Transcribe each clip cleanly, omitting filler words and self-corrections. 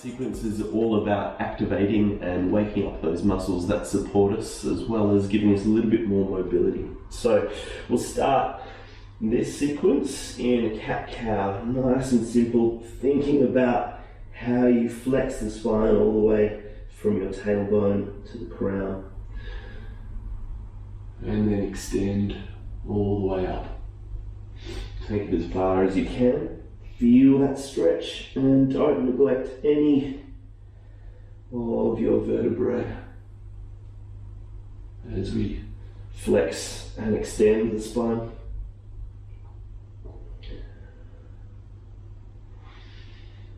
sequence is all about activating and waking up those muscles that support us, as well as giving us a little bit more mobility. So we'll start this sequence in a cat-cow, nice and simple, thinking about how you flex the spine all the way from your tailbone to the crown. And then extend all the way up. Take it as far as you can. Feel that stretch and don't neglect any of your vertebrae as we flex and extend the spine.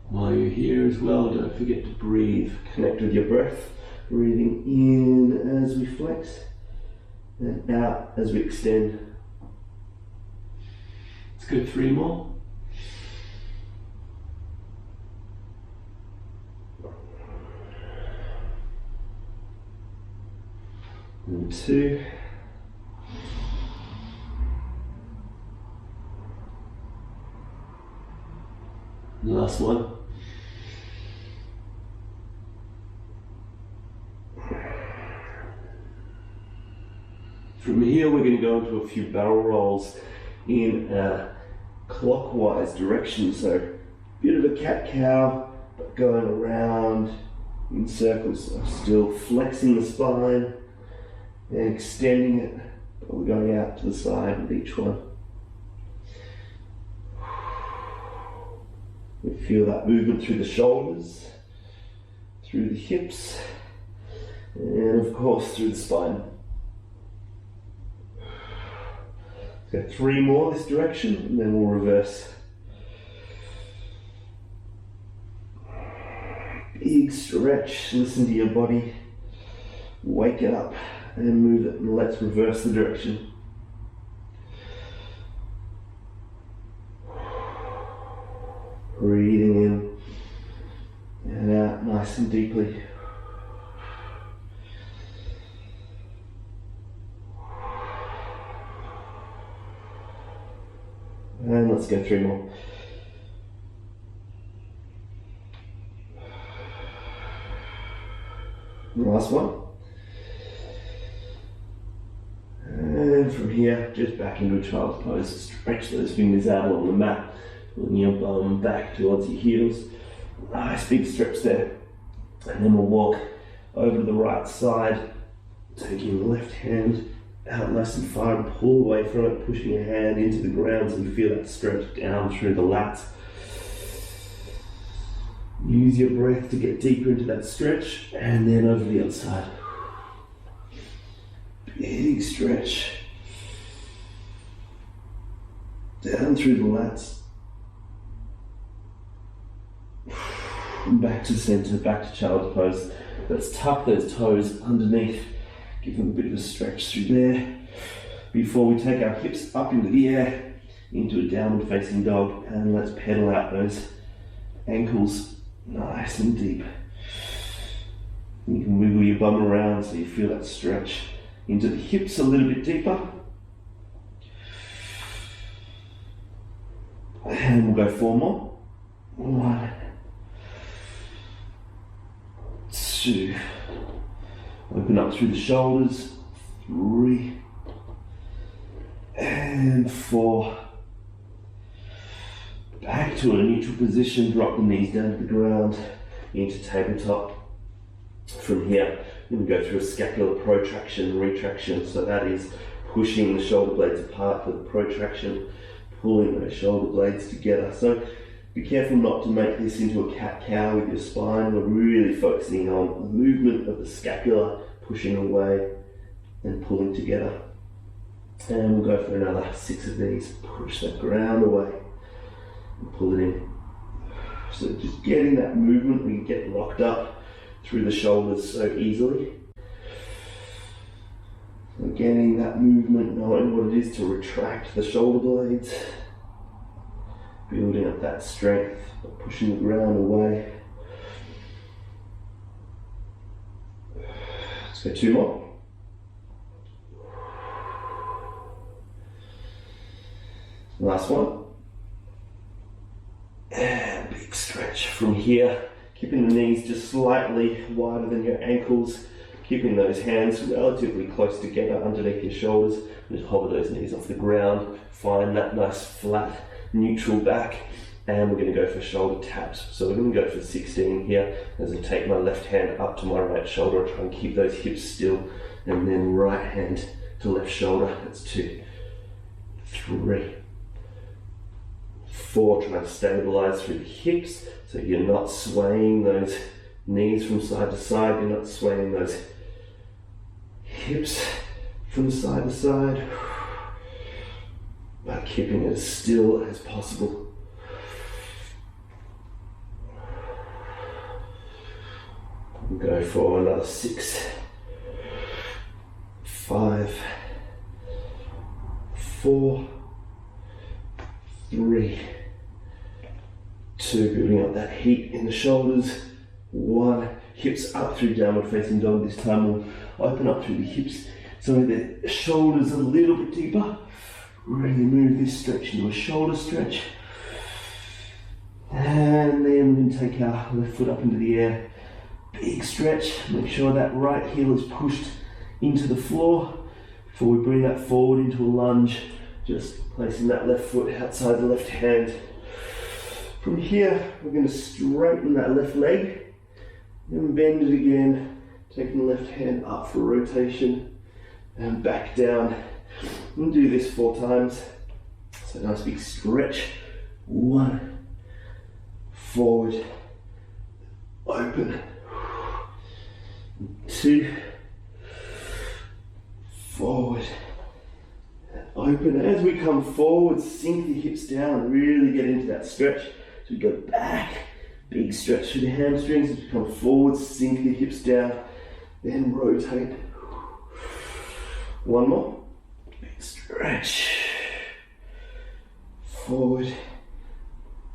While you're here as well, don't forget to breathe. Connect with your breath. Breathing in as we flex and out as we extend. Let's go 3 more. And 2. And last one. From here we're going to go into a few barrel rolls in a clockwise direction, so a bit of a cat-cow but going around in circles, so still flexing the spine and extending it, but we're going out to the side with each one. We feel that movement through the shoulders, through the hips, and of course through the spine. Let's go 3 more this direction, and then we'll reverse. Big stretch, listen to your body, wake it up and move it, and let's reverse the direction. Breathing in and out nice and deeply. And let's go 3 more. Last one. And from here, just back into a child's pose. Stretch those fingers out along the mat, pulling your bum back towards your heels. Nice big stretch there. And then we'll walk over to the right side, taking the left hand out nice and far and pull away from it, pushing your hand into the ground so you feel that stretch down through the lats. Use your breath to get deeper into that stretch, and then over the other side. Big stretch. Down through the lats. And back to center, back to child's pose. Let's tuck those toes underneath. Give them a bit of a stretch through there before we take our hips up into the air, into a downward facing dog, and let's pedal out those ankles nice and deep. You can wiggle your bum around so you feel that stretch into the hips a little bit deeper. And we'll go 4 more. 1, 2. Open up through the shoulders. 3 and 4. Back to a neutral position. Drop the knees down to the ground into tabletop. From here, we're going to go through a scapular protraction, retraction. So that is pushing the shoulder blades apart for the protraction, pulling those shoulder blades together. So be careful not to make this into a cat-cow with your spine. We're really focusing on the movement of the scapula, pushing away and pulling together. And we'll go for another 6 of these. Push that ground away and pull it in. So just getting that movement, we get locked up through the shoulders so easily. So getting that movement, knowing what it is to retract the shoulder blades. Building up that strength, pushing the ground away. Let's go 2 more. Last one. And big stretch from here. keeping the knees just slightly wider than your ankles, keeping those hands relatively close together underneath your shoulders. Just hover those knees off the ground, find that nice flat neutral back, and we're going to go for shoulder taps. So we're going to go for 16 here as I take my left hand up to my right shoulder, try and keep those hips still, and then right hand to left shoulder. That's 2, 3, 4, trying to stabilize through the hips so you're not swaying those knees from side to side, you're not swaying those hips from side to side, but keeping it as still as possible. We'll go for another 6, 5, 4, 3, 2, building up that heat in the shoulders, 1, hips up through downward facing dog. This time we'll open up through the hips so the shoulders a little bit deeper. Really move this stretch into a shoulder stretch. And then we're going to take our left foot up into the air. Big stretch, make sure that right heel is pushed into the floor before we bring that forward into a lunge, just placing that left foot outside the left hand. From here, we're going to straighten that left leg and bend it again, taking the left hand up for rotation and back down. We'll do this 4 times. So nice big stretch. 1, forward, open. 2, forward, open. As we come forward, sink the hips down, really get into that stretch. So we go back, big stretch through the hamstrings. As we come forward, sink the hips down, then rotate. 1 more, big stretch, forward,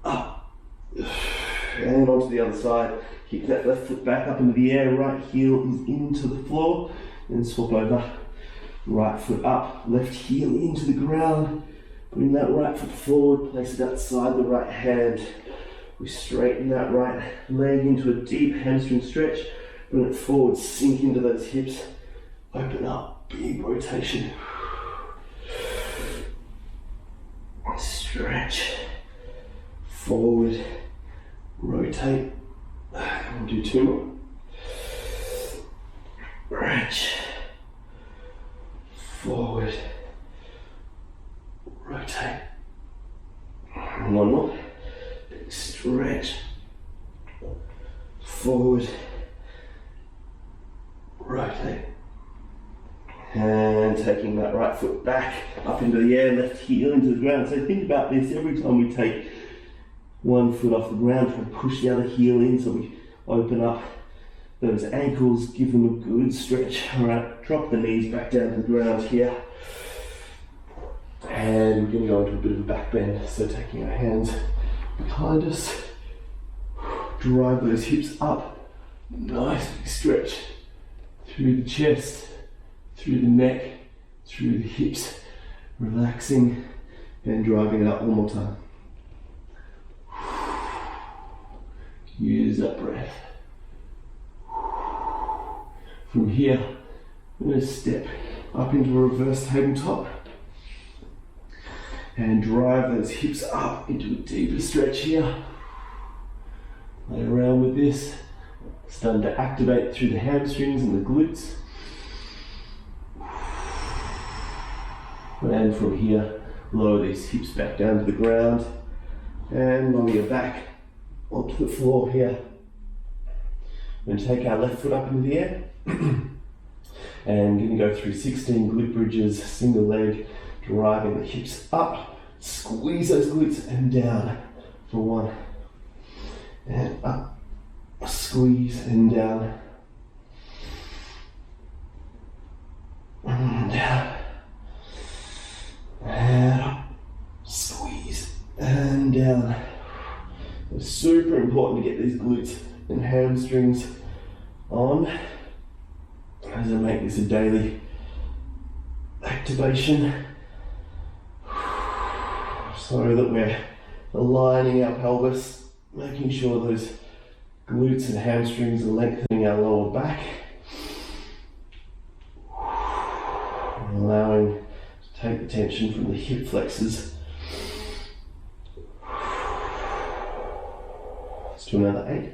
up, and onto the other side. Kick that left foot back up into the air, right heel is into the floor, then swap over. Right foot up, left heel into the ground, bring that right foot forward, place it outside the right hand. We straighten that right leg into a deep hamstring stretch, bring it forward, sink into those hips, open up, big rotation. Stretch, forward, rotate. We'll do 2 more. Stretch, forward, rotate. 1 more. Big stretch, forward, rotate. And taking that right foot back up into the air, left heel into the ground. So think about this every time we take 1 foot off the ground, try to push the other heel in so we open up those ankles, give them a good stretch. All right, drop the knees back down to the ground here. And we're going to go into a bit of a back bend. So taking our hands behind us, drive those hips up. Nice big stretch through the chest, through the neck, through the hips. Relaxing and driving it up 1 more time. Use that breath. From here, I'm going to step up into a reverse tabletop and drive those hips up into a deeper stretch here. Play around with this. Starting to activate through the hamstrings and the glutes. And from here, lower these hips back down to the ground and lower your back onto the floor here. We're going to take our left foot up into the air and going to go through 16 glute bridges, single leg, driving the hips up, squeeze those glutes and down for 1, and up, squeeze and down, and down, and up, squeeze and down. It's super important to get these glutes and hamstrings on as I make this a daily activation so that we're aligning our pelvis, making sure those glutes and hamstrings and lengthening our lower back. And allowing to take the tension from the hip flexors. Let's do another 8.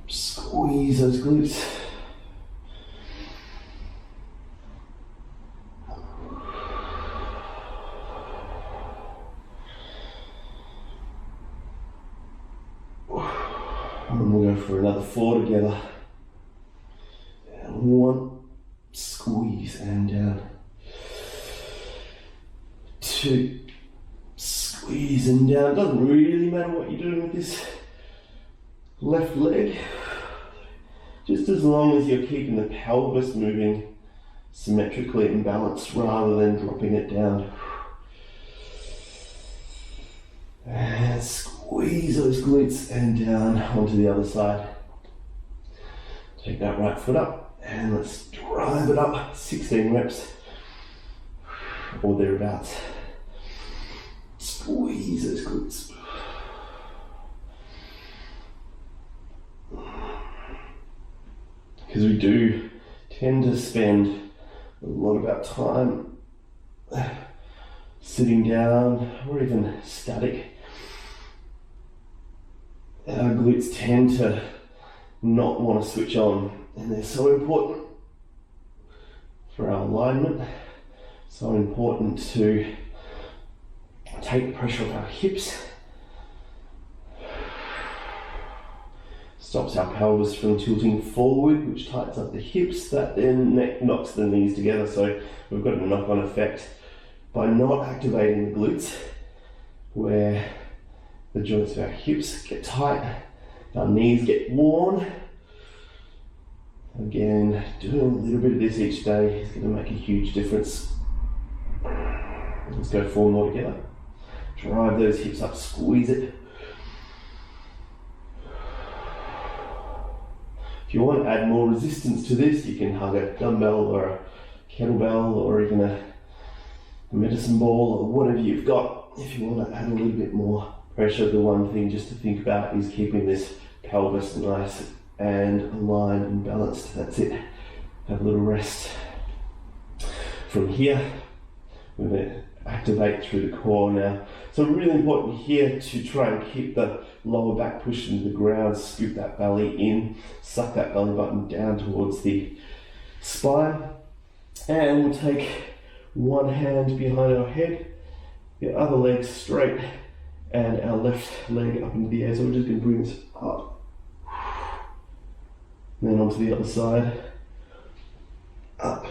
Squeeze those glutes. And we'll go for another 4 together. And 1, squeeze and down. 2, squeeze and down. Doesn't really matter what you're doing with this left leg, just as long as you're keeping the pelvis moving symmetrically and balanced rather than dropping it down. And squeeze those glutes and down onto the other side. Take that right foot up and let's drive it up. 16 reps or thereabouts. Squeeze those glutes. Because we do tend to spend a lot of our time sitting down or even static. Our glutes tend to not want to switch on, and they're so important for our alignment, so important to take the pressure off our hips. Stops our pelvis from tilting forward, which tightens up the hips. That then knocks the knees together, so we've got a knock-on effect by not activating the glutes, where the joints of our hips get tight, our knees get worn. Again, doing a little bit of this each day is going to make a huge difference. Let's go 4 more together. Drive those hips up, squeeze it. If you want to add more resistance to this, you can hug a dumbbell or a kettlebell or even a medicine ball or whatever you've got. If you want to add a little bit more pressure, the one thing just to think about is keeping this pelvis nice and aligned and balanced. That's it. Have a little rest. From here, we're going to activate through the core now. So really important here to try and keep the lower back pushed into the ground, scoop that belly in, suck that belly button down towards the spine. And we'll take one hand behind our head, the other leg straight, and our left leg up into the air. So we're just going to bring this up, and then onto the other side, up,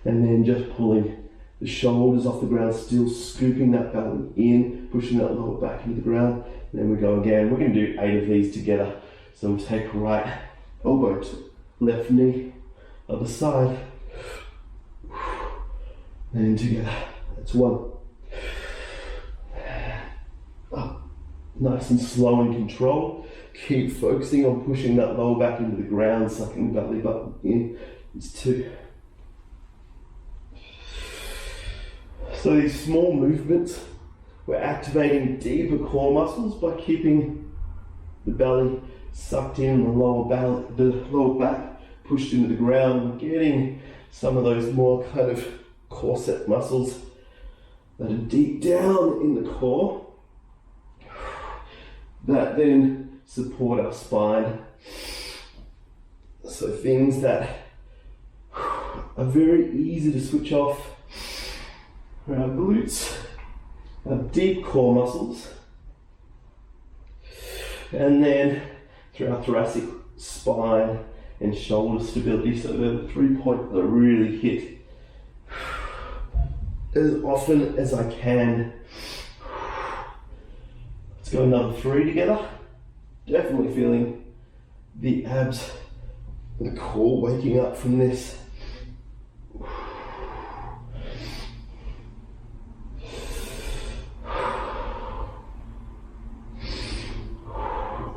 and then just pulling the shoulders off the ground, still scooping that belly in, pushing that lower back into the ground. And then we go again. We're going to do 8 of these together. So we'll take right elbow to left knee, other side, and together. That's 1. Up, nice and slow and controlled. Keep focusing on pushing that lower back into the ground, sucking the belly button in. It's 2. So these small movements, we're activating deeper core muscles by keeping the belly sucked in, the lower back pushed into the ground, getting some of those more kind of corset muscles that are deep down in the core that then support our spine. So things that are very easy to switch off are our glutes, our deep core muscles, and then through our thoracic spine and shoulder stability. So they're the 3 points that I really hit as often as I can. Let's go another 3 together. Definitely feeling the abs and the core waking up from this.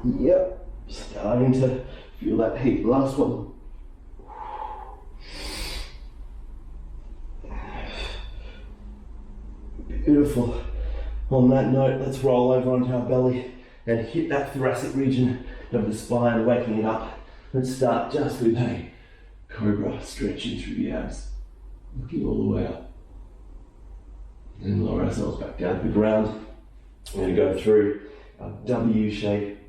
Yep, starting to feel that heat. Last one. Beautiful. On that note, let's roll over onto our belly and hit that thoracic region of the spine, waking it up. Let's start just with a Cobra stretching through the abs, looking all the way up. And lower ourselves back down to the ground. We're going to go through our W shape,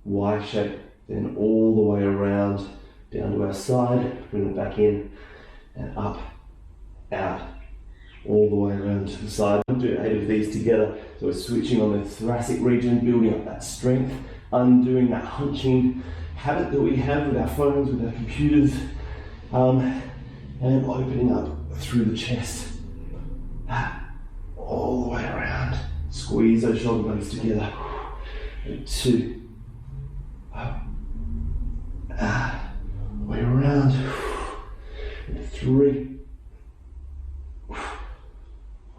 Y shape, then all the way around, down to our side, bring it back in, and up, out, all the way around to the side. We'll do 8 of these together. So we're switching on the thoracic region, building up that strength, undoing that hunching habit that we have with our phones, with our computers, and opening up through the chest, all the way around. Squeeze those shoulder blades together. 2, way around. 3,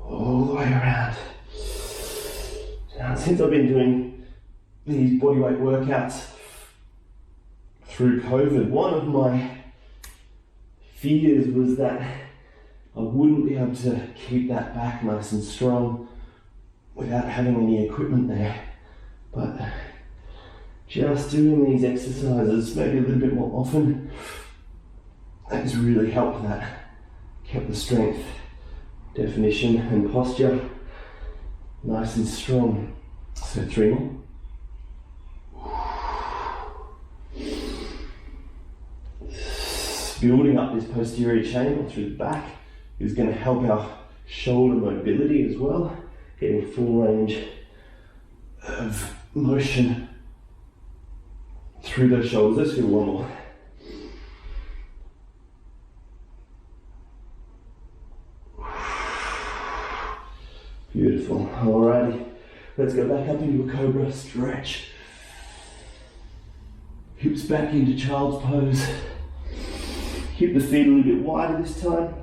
all the way around. Now, since I've been doing these bodyweight workouts through COVID, one of my fears was that I wouldn't be able to keep that back nice and strong without having any equipment there. But just doing these exercises maybe a little bit more often has really helped that. Kept the strength, definition and posture nice and strong. So 3 more. Building up this posterior chain through the back is going to help our shoulder mobility as well, getting full range of motion through those shoulders. Let's do 1 more. Beautiful. Alrighty, let's go back up into a Cobra stretch. Hips back into child's pose. Keep the feet a little bit wider this time.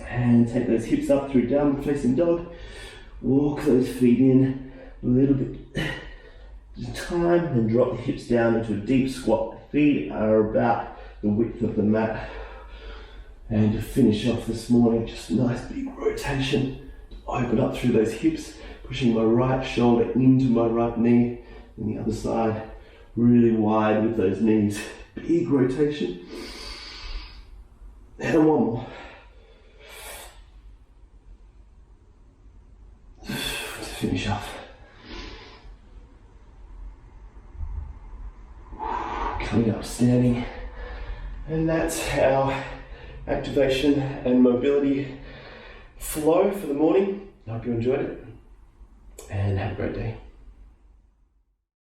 And take those hips up through downward facing dog. Walk those feet in a little bit at a time, and drop the hips down into a deep squat. The feet are about the width of the mat. And to finish off this morning, just a nice big rotation. Open up through those hips, pushing my right shoulder into my right knee, and the other side really wide with those knees. Big rotation. And 1 more. To finish off. Coming up standing. And that's our activation and mobility flow for the morning. I hope you enjoyed it, and have a great day.